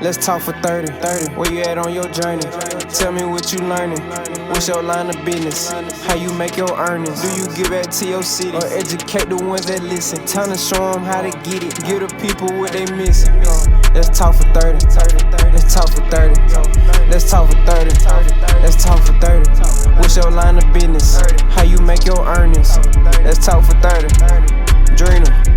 Let's talk for 30. Where you at on your journey? Tell me what you learning. What's your line of business? How you make your earnings? Do you give back to your city or educate the ones that listen? Time to show them how to get it. Give the people what they missing. Let's talk for 30. Let's talk for 30. Let's talk for 30. Let's talk for 30. What's your line of business? How you make your earnings? Let's talk for 30. Drina.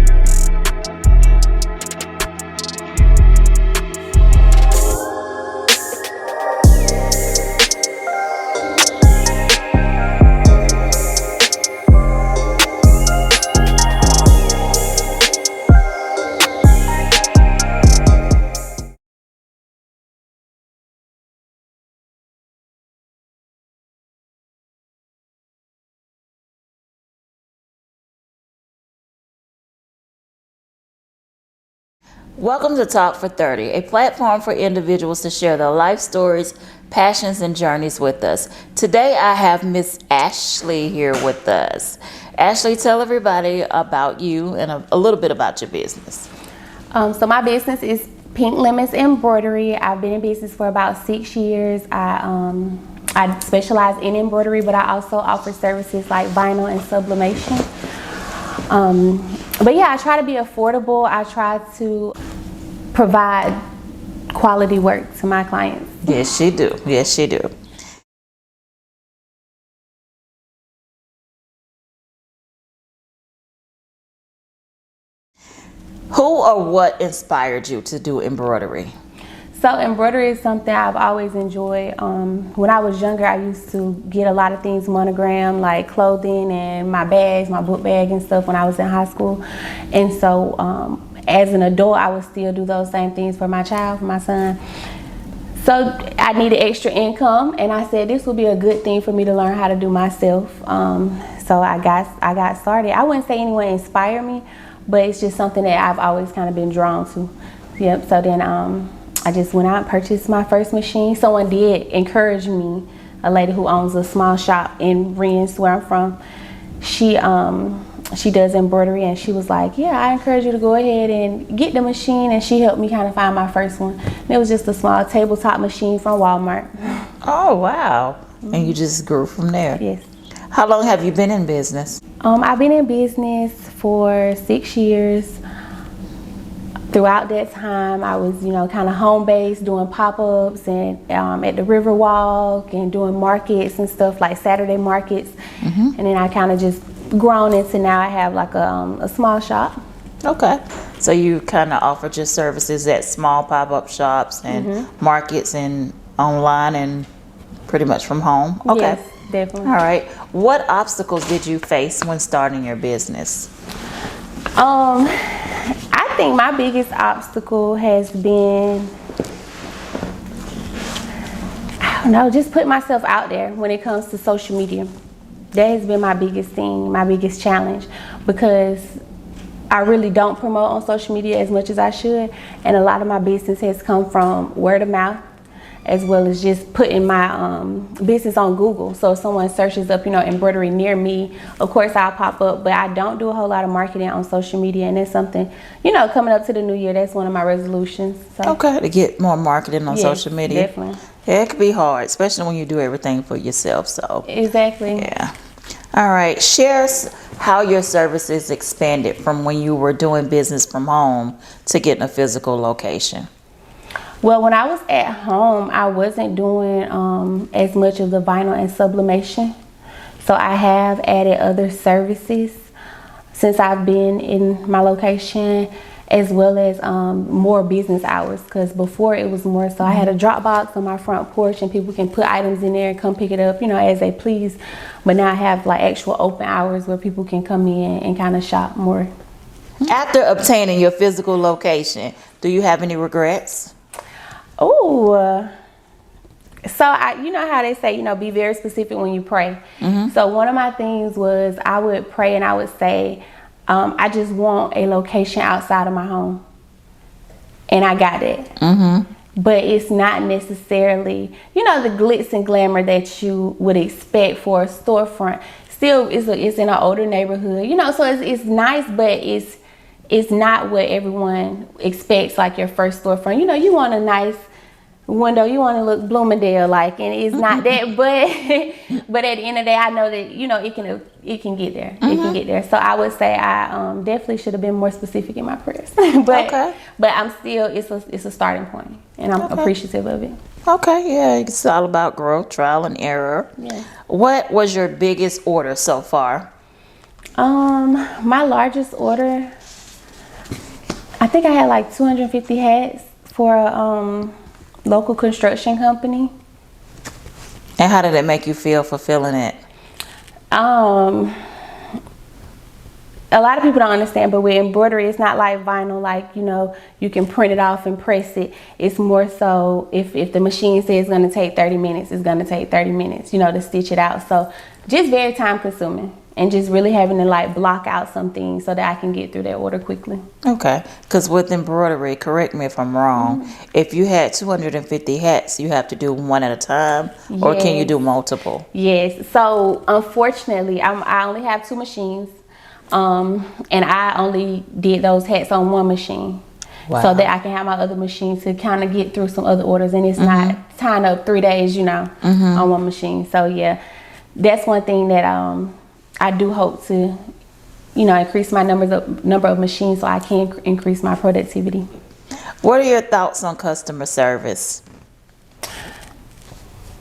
Welcome to Talk for 30, a platform for individuals to share their life stories, passions, and journeys with us. Today I have Miss Ashley here with us. Ashley, tell everybody about you and a little bit about your business. So my business is Pink Lemons Embroidery. I've been in business for about 6 years. I specialize in embroidery, but I also offer services like vinyl and sublimation. But yeah, I try to be affordable. I try to provide quality work to my clients. Yes, you do. Yes, you do. Who or what inspired you to do embroidery? So embroidery is something I've always enjoyed. When I was younger, I used to get a lot of things monogrammed, like clothing and my bags, my book bag and stuff when I was in high school. And so as an adult, I would still do those same things for my child, for my son. So I needed extra income, and I said this would be a good thing for me to learn how to do myself. So I got started. I wouldn't say anyone inspired me, but it's just something that I've always kind of been drawn to. Yep. So then I just went out and purchased my first machine. Someone did encourage me, a lady who owns a small shop in Rennes, where I'm from. She does embroidery, and she was like, yeah, I encourage you to go ahead and get the machine, and she helped me kind of find my first one. And it was just a small tabletop machine from Walmart. Oh, wow. Mm-hmm. And you just grew from there? Yes. How long have you been in business? I've been in business for 6 years. Throughout that time, I was, kind of home-based, doing pop-ups and at the Riverwalk and doing markets and stuff like Saturday markets. Mm-hmm. And then I kind of just grown into now I have like a small shop. Okay. So you kind of offered your services at small pop-up shops and mm-hmm. markets and online and pretty much from home? Okay. Yes, definitely. All right. What obstacles did you face when starting your business? I think my biggest obstacle has been, I don't know, just putting myself out there when it comes to social media. That has been my biggest thing, my biggest challenge, because I really don't promote on social media as much as I should, and a lot of my business has come from word of mouth, as well as just putting my business on Google. So if someone searches up, embroidery near me, of course I'll pop up, but I don't do a whole lot of marketing on social media, and that's something, coming up to the new year, that's one of my resolutions. So. Okay, to get more marketing on social media. Definitely. Yeah, it can be hard, especially when you do everything for yourself, so. Exactly. Yeah. All right, share how your services expanded from when you were doing business from home to getting a physical location. Well, when I was at home, I wasn't doing as much of the vinyl and sublimation. So I have added other services since I've been in my location, as well as more business hours, because before it was more so I had a drop box on my front porch and people can put items in there and come pick it up, as they please. But now I have like actual open hours where people can come in and kind of shop more. After obtaining your physical location, do you have any regrets? Oh, so you know how they say, be very specific when you pray. Mm-hmm. So one of my things was I would pray and I would say, I just want a location outside of my home. And I got it. Mm-hmm. But it's not necessarily, the glitz and glamour that you would expect for a storefront. Still, it's in an older neighborhood, so it's nice, but it's not what everyone expects, like your first storefront. You know, you want a nice window, you want to look Bloomingdale like, and it's not that, but at the end of the day, I know that, you know, it can get there. It can get there. So I would say I definitely should have been more specific in my prayers. but I'm still, it's a starting point, and I'm appreciative of it. Okay, yeah, it's all about growth, trial and error. Yeah. What was your biggest order so far? My largest order, I think I had like 250 hats for a local construction company. And how did it make you feel fulfilling it? A lot of people don't understand, but with embroidery, it's not like vinyl, like, you know, you can print it off and press it. It's more so if the machine says it's going to take 30 minutes, it's going to take 30 minutes, you know, to stitch it out. So just very time consuming, and just really having to like block out some things so that I can get through that order quickly. Okay. Because with embroidery, correct me if I'm wrong, if you had 250 hats, you have to do one at a time, or can you do multiple? Yes. So unfortunately, I only have 2 machines. And I only did those hats on one machine. Wow. So that I can have my other machine to kind of get through some other orders, and it's not tying up 3 days, you know, on one machine. So yeah, that's one thing that I do hope to, you know, increase my number of machines so I can increase my productivity. What are your thoughts on customer service?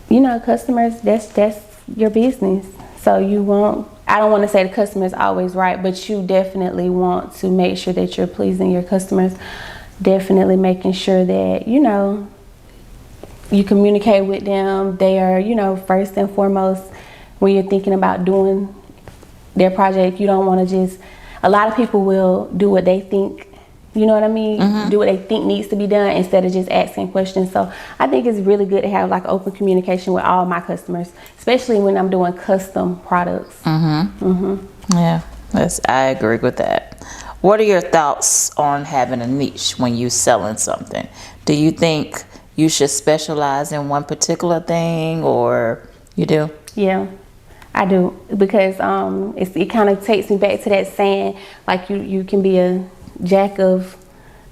You know, customers, that's your business. So I don't want to say the customer is always right, but you definitely want to make sure that you're pleasing your customers. Definitely making sure that, you know, you communicate with them. They are, you know, first and foremost, when you're thinking about doing their project, you don't want to a lot of people will do what they think, you know what I mean? Do what they think needs to be done instead of just asking questions. So I think it's really good to have like open communication with all my customers, especially when I'm doing custom products. Yeah, I agree with that. What are your thoughts on having a niche when you're selling something? Do you think you should specialize in one particular thing, or you do? Yeah, I do, because it kind of takes me back to that saying, like you can be a jack of,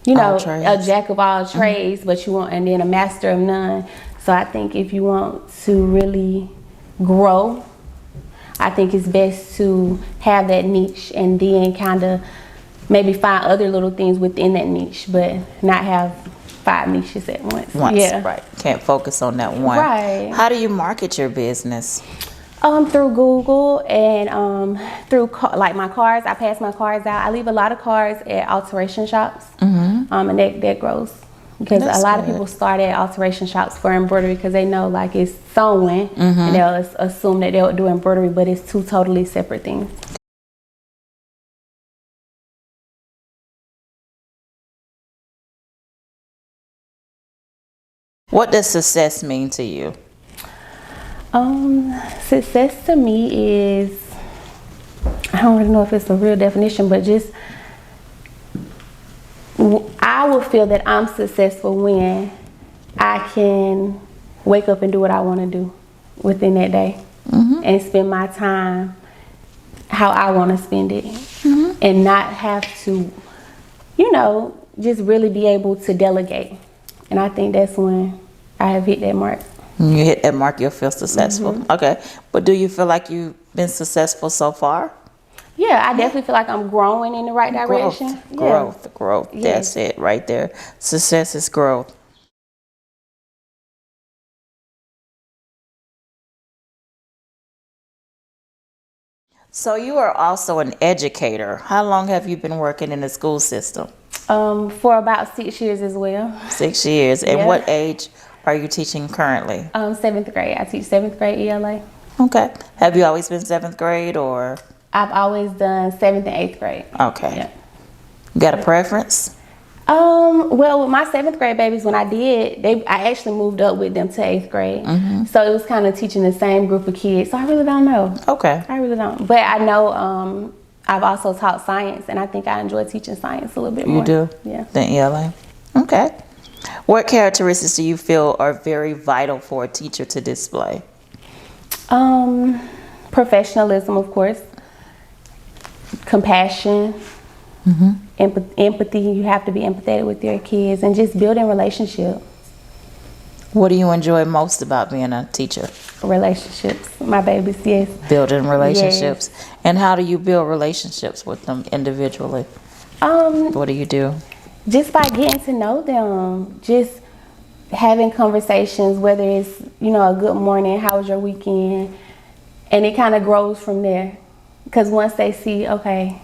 you know, a jack of all trades, but and then a master of none. So I think if you want to really grow, I think it's best to have that niche and then kind of maybe find other little things within that niche, but not have 5 niches at once. Yeah. Right. Can't focus on that one. Right. How do you market your business? Through Google and through like my cards. I pass my cards out. I leave a lot of cards at alteration shops, and that grows, because a lot of people start at alteration shops for embroidery because they know like it's sewing, and they'll assume that they'll do embroidery, but it's 2 totally separate things. What does success mean to you? Success to me is, I don't really know if it's a real definition, but just I will feel that I'm successful when I can wake up and do what I want to do within that day, and spend my time how I want to spend it, and not have to, you know, just really be able to delegate. And I think that's when I have hit that mark. When you hit that mark, you'll feel successful. Okay. But do you feel like you've been successful so far? Yeah, I definitely feel like I'm growing in the right direction. Growth. Yes. That's it right there. Success is growth. So you are also an educator. How long have you been working in the school system? For about 6 years as well. 6 years. And what age are you teaching currently? 7th grade. I teach 7th grade ELA. Okay. Have you always been 7th grade, or? I've always done 7th and 8th grade. Okay. Yeah. You got a preference? Well, with my 7th grade babies, when I did, I actually moved up with them to 8th grade. So it was kind of teaching the same group of kids. So I really don't know. Okay. I really don't. But I know I've also taught science, and I think I enjoy teaching science a little bit more. You do? Yeah. Than ELA? Okay. What characteristics do you feel are very vital for a teacher to display? Professionalism, of course. Compassion. empathy. You have to be empathetic with your kids and just building relationship. What do you enjoy most about being a teacher? Relationships. My babies, yes. Building relationships. Yes. And how do you build relationships with them individually? What do you do? Just by getting to know them. Just having conversations, whether it's, a good morning, how was your weekend? And it kind of grows from there. Because once they see, okay,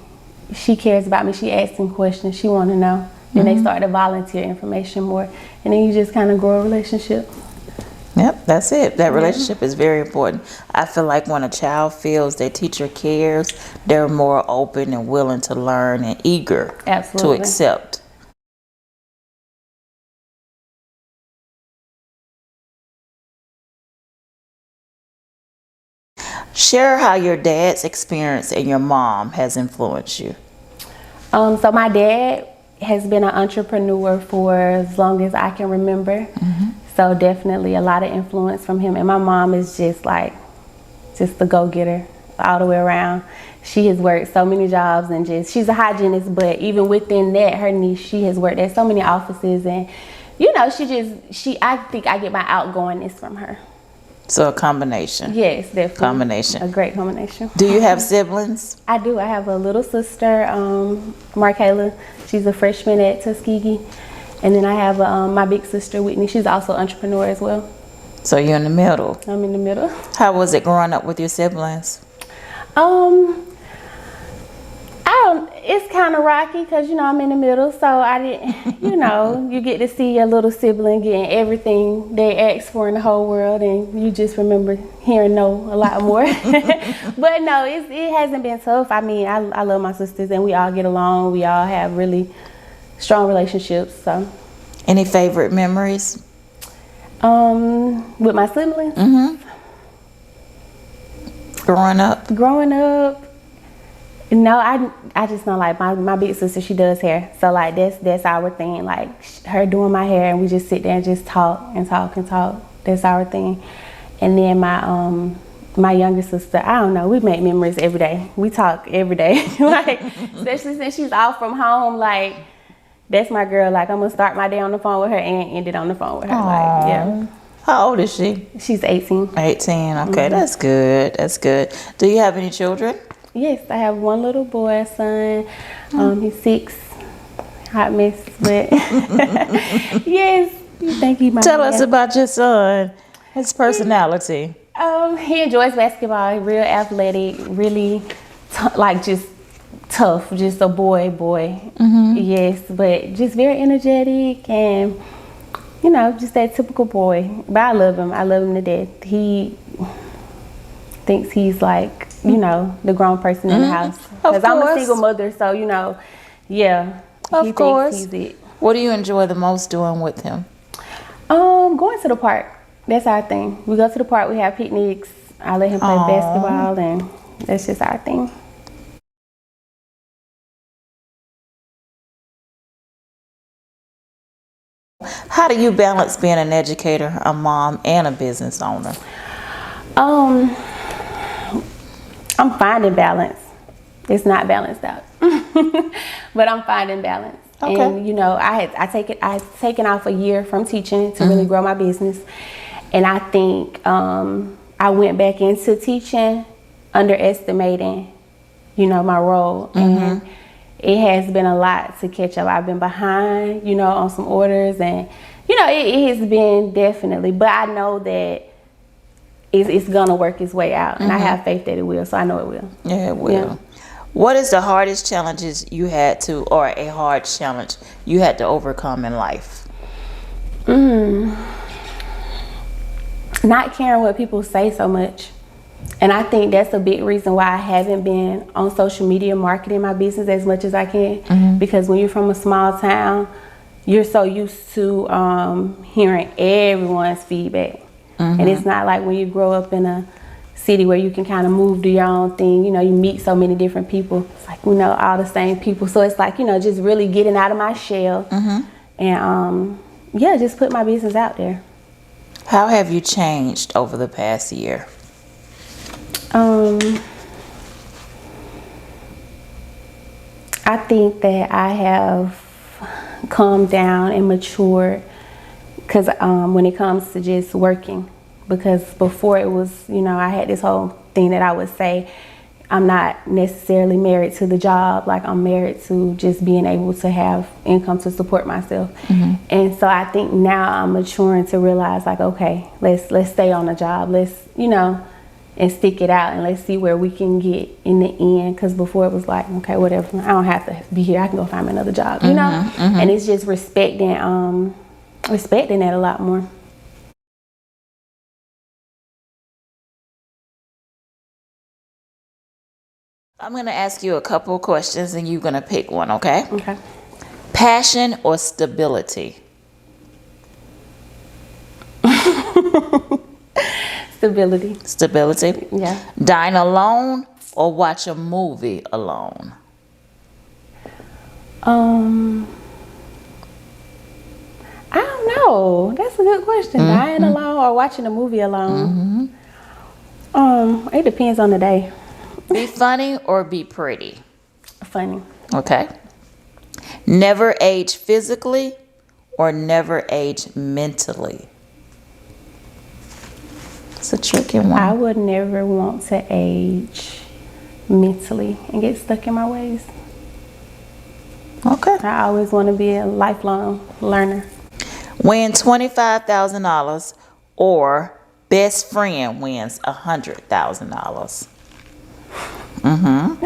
she cares about me, she asking questions, she want to know. Then they start to volunteer information more. And then you just kind of grow a relationship. Yep, that's it. That relationship is very important. I feel like when a child feels their teacher cares, they're more open and willing to learn and eager to accept. Share how your dad's experience and your mom has influenced you. So my dad has been an entrepreneur for as long as I can remember. So definitely a lot of influence from him. And my mom is just a go-getter all the way around. She has worked so many jobs and she's a hygienist, but even within that, her niche, she has worked at so many offices. And, I think I get my outgoingness from her. So a combination. Yes, definitely. Combination. A great combination. Do you have siblings? I do. I have a little sister, Markayla. She's a freshman at Tuskegee. And then I have my big sister, Whitney. She's also an entrepreneur as well. So you're in the middle. I'm in the middle. How was it growing up with your siblings? It's kind of rocky because, I'm in the middle. So I didn't, you get to see your little sibling getting everything they ask for in the whole world. And you just remember hearing no a lot more. But no, it hasn't been tough. I mean, I love my sisters and we all get along. We all have really strong relationships. So, any favorite memories? With my siblings? Growing up, no, I just know, like, my big sister, she does hair. So, like, that's our thing. Like, her doing my hair, and we just sit there and just talk and talk and talk. That's our thing. And then my younger sister, I don't know, we make memories every day. We talk every day. Like, especially since she's off from home, like, that's my girl. Like, I'm gonna start my day on the phone with her and end it on the phone with her. Aww. Like, yeah. How old is she? She's 18. 18. Okay, that's good. That's good. Do you have any children? Yes, I have one little boy, son. He's 6. Hot mess, but yes, you think he might. Tell us about your son. His personality. He enjoys basketball. He's real athletic. Really, just tough. Just a boy. Yes, but just very energetic and just that typical boy. But I love him. I love him to death. He thinks he's like the grown person in the house. Because I'm a single mother, so yeah. Of course. He's it. What do you enjoy the most doing with him? Going to the park. That's our thing. We go to the park. We have picnics. I let him play basketball, and that's just our thing. How do you balance being an educator, a mom, and a business owner? I'm finding balance. It's not balanced out, but I'm finding balance. Okay. And I've taken off a year from teaching to really grow my business, and I think I went back into teaching, underestimating, my role, and it has been a lot to catch up. I've been behind, on some orders, and it has been definitely. But I know that it's gonna work its way out, and I have faith that it will. So I know it will. Yeah, it will. Yeah. What is the hardest challenges you had to, or a hard challenge you had to overcome in life? Not caring what people say so much. And I think that's a big reason why I haven't been on social media marketing my business as much as I can. Because when you're from a small town, you're so used to hearing everyone's feedback. And it's not like when you grow up in a city where you can kind of move, do your own thing. You meet so many different people. It's like, all the same people. So it's like, just really getting out of my shell. And just put my business out there. How have you changed over the past year? I think that I have calmed down and matured because when it comes to just working, because before it was, I had this whole thing that I would say, I'm not necessarily married to the job, like I'm married to just being able to have income to support myself. And so I think now I'm maturing to realize, like, okay, let's stay on the job, let's, and stick it out, and let's see where we can get in the end. Because before it was like, okay, whatever, I don't have to be here, I can go find me another job, and it's just respecting that a lot more. I'm going to ask you a couple of questions and you're going to pick one, okay? Okay. Passion or stability? Stability. Stability? Yeah. Dine alone or watch a movie alone? I don't know. That's a good question. Dying alone or watching a movie alone? It depends on the day. Be funny or be pretty? Funny. Okay. Never age physically or never age mentally? It's a tricky one. I would never want to age mentally and get stuck in my ways. Okay. I always want to be a lifelong learner. Win $25,000 or best friend wins $100,000? I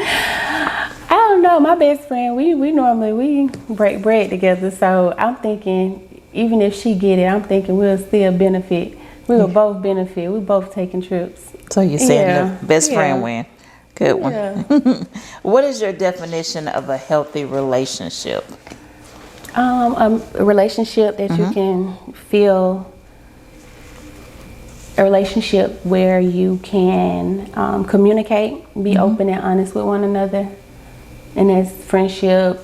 don't know. My best friend, we normally break bread together. So I'm thinking, even if she get it, I'm thinking we'll still benefit. We will both benefit. We both taking trips. So you're saying the best friend Yeah. win. Good one. Yeah. What is your definition of a healthy relationship? A relationship that you can feel, a relationship where you can communicate, be open and honest with one another, and that's friendship,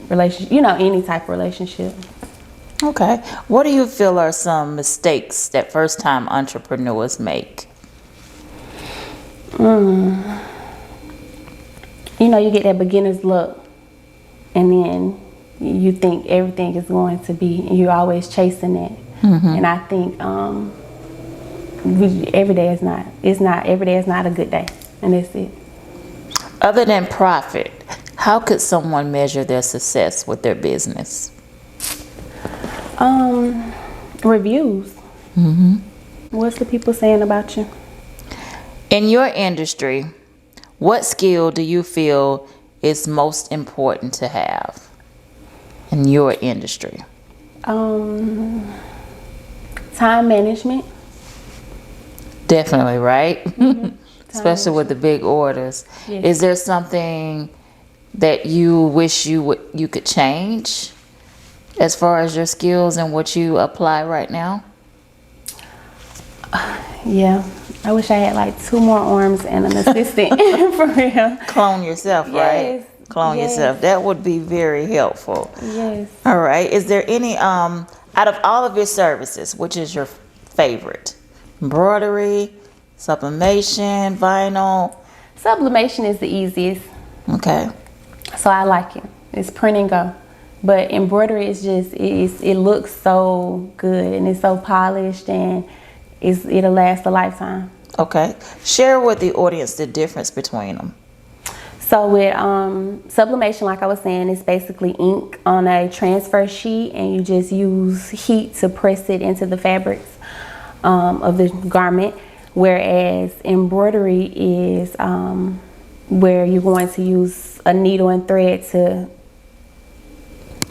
relationship, any type of relationship. Okay. What do you feel are some mistakes that first-time entrepreneurs make? You get that beginner's luck, and then you think everything is going to be, and you're always chasing it. And I think every day is not a good day, and that's it. Other than profit, how could someone measure their success with their business? Reviews. What's the people saying about you? In your industry, what skill do you feel is most important to have in your industry? Time management. Definitely, right? Especially with the big orders. Yes. Is there something that you wish you could change as far as your skills and what you apply right now? Yeah, I wish I had like 2 more arms and an assistant for real. Clone yourself, right? Yes, Clone yes. yourself. That would be very helpful. Yes. All right. Is there any, out of all of your services, which is your favorite? Embroidery, sublimation, vinyl? Sublimation is the easiest, Okay. so I like it. It's print and go. But embroidery is just, it looks so good, and it's so polished, and it'll last a lifetime. Okay. Share with the audience the difference between them. So with sublimation, like I was saying, it's basically ink on a transfer sheet, and you just use heat to press it into the fabrics of the garment. Whereas embroidery is where you're going to use a needle and thread to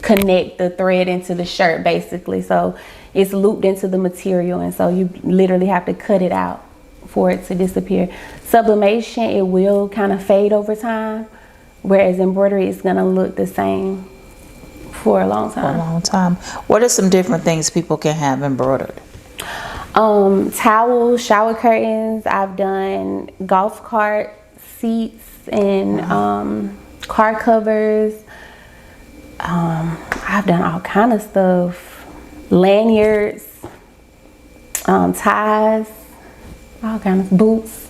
connect the thread into the shirt, basically. So it's looped into the material, and so you literally have to cut it out for it to disappear. Sublimation, it will kind of fade over time, whereas embroidery is going to look the same for a long time. For a long time. What are some different things people can have embroidered? Towels, shower curtains. I've done golf cart seats and car covers. I've done all kind of stuff. Lanyards, ties, all kind of boots.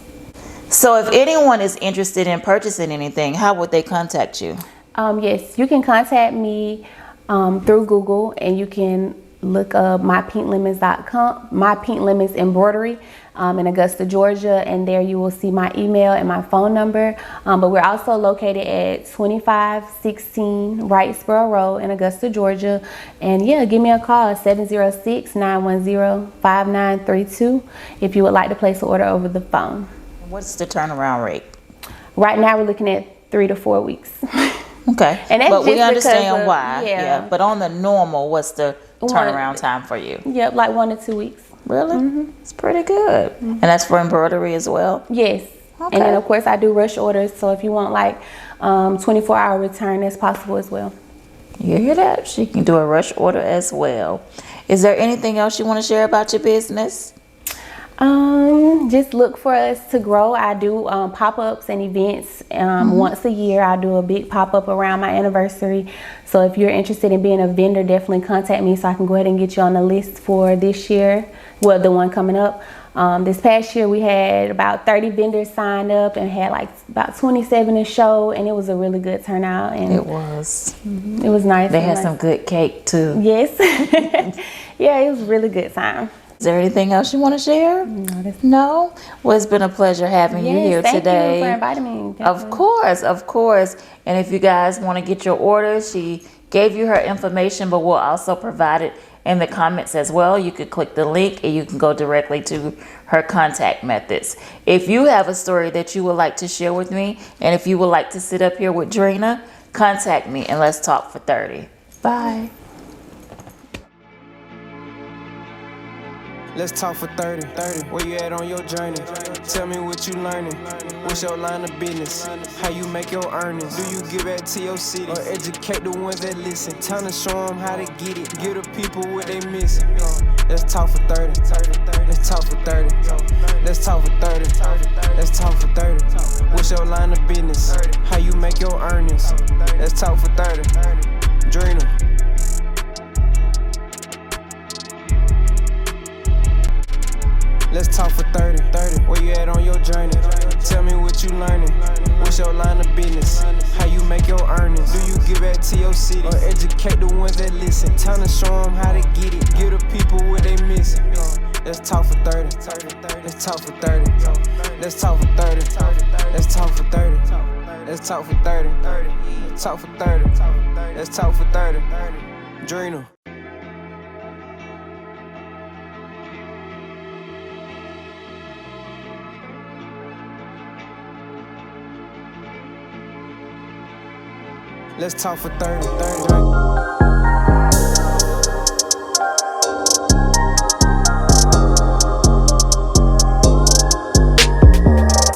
So if anyone is interested in purchasing anything, how would they contact you? Yes, you can contact me through Google, and you can look up mypinklemons.com, My Pink Lemons Embroidery in Augusta, Georgia, and there you will see my email and my phone number. But we're also located at 2516 Wrightsboro Road in Augusta, Georgia. And yeah, give me a call at 706-910-5932 if you would like to place an order over the phone. What's the turnaround rate? Right now we're looking at 3 to 4 weeks. Okay, And that's but we just understand because of- why. yeah. But on the normal, what's the turnaround time for you? Yep, like 1 to 2 weeks. Really? It's pretty good. And that's for embroidery as well? Yes. Okay. And then of course I do rush orders, so if you want like 24-hour return, that's possible as well. You hear that? She can do a rush order as well. Is there anything else you want to share about your business? Just look for us to grow. I do pop-ups and events once a year. I do a big pop-up around my anniversary. So if you're interested in being a vendor, definitely contact me so I can go ahead and get you on the list for this year. Well, the one coming up. This past year we had about 30 vendors signed up and had like about 27 to show, and it was a really good turnout. And It was. it was nice. They had some good cake too. Yes. Yeah, it was a really good time. Is there anything else you want to share? No? Well, it's been a pleasure having you here thank today. you for inviting me. Of course, of course. And if you guys want to get your orders, she gave you her information, but we'll also provide it in the comments as well. You could click the link and you can go directly to her contact methods. If you have a story that you would like to share with me, and if you would like to sit up here with Drina, contact me and let's talk for 30. Bye. Let's talk for 30. Where you at on your journey? Tell me what you learning. What's your line of business? How you make your earnings? Do you give back to your city or educate the ones that listen? Time to show them how to get it. Give the people what they missing. Let's talk for 30. Let's talk for 30. Let's talk for 30. Let's talk for 30. What's your line of business? How you make your earnings? Let's talk for 30. Drina. Let's talk for 30. Where you at on your journey? Tell me what you learning. What's your line of business? How you make your earnings? Do you give back to your city or educate the ones that listen? Time to show them how to get it. Give the people what they missing. Let's talk for 30. Let's talk for 30. Let's talk for 30. Let's talk for 30. Let's talk for 30. Let's talk for 30. Let's talk for 30. Drina. Let's talk for 30.